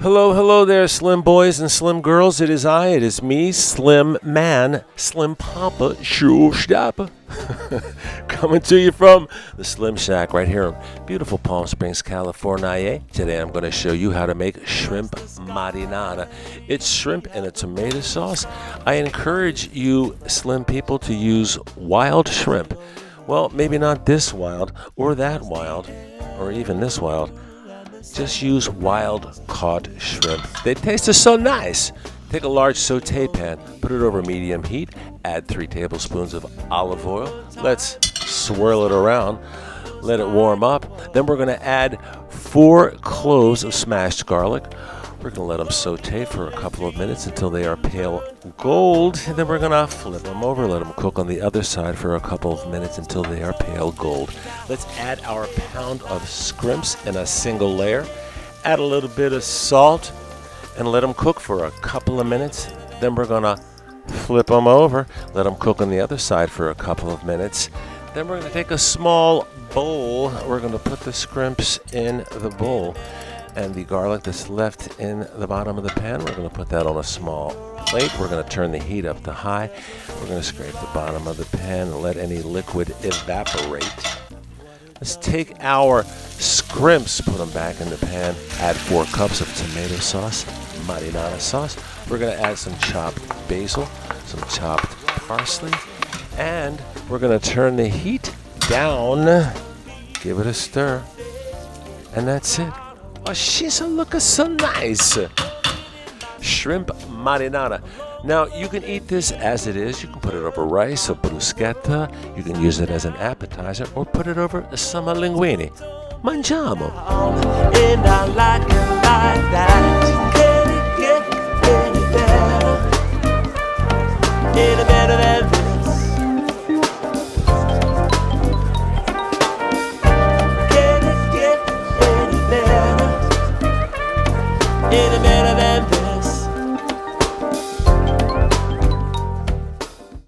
Hello, hello there, slim boys and slim girls. It is me, Slim Man, Slim Papa, Showstopper, coming to you from the Slim Shack right here in beautiful Palm Springs, California. Today I'm going to show you how to make shrimp marinara. It's shrimp in a tomato sauce. I encourage you slim people to use wild shrimp. Well, maybe not this wild or that wild or even this wild. Just use wild caught shrimp. They taste so nice. Take a large saute pan, put it over medium heat, add 3 tablespoons of olive oil. Let's swirl it around, let it warm up. Then we're going to add 4 cloves of smashed garlic. We're going to let them saute for a couple of minutes until they are pale gold. And then we're going to flip them over, let them cook on the other side for a couple of minutes until they are pale gold. Let's add our pound of scrimps in a single layer. Add a little bit of salt and let them cook for a couple of minutes. Then we're going to flip them over, let them cook on the other side for a couple of minutes. Then we're going to take a small bowl. We're going to put the scrimps in the bowl. And the garlic that's left in the bottom of the pan, we're going to put that on a small plate. We're going to turn the heat up to high. We're going to scrape the bottom of the pan and let any liquid evaporate. Let's take our scrimps, put them back in the pan, add 4 cups of tomato sauce, marinara sauce. We're going to add some chopped basil, some chopped parsley, and we're going to turn the heat down, give it a stir, and that's it. Oh, she's looking so nice. Shrimp marinara. Now, you can eat this as it is. You can put it over rice or bruschetta. You can use it as an appetizer or put it over some linguine. Mangiamo. And I like it like that. Can it get any better? Any better than this? Any better than this?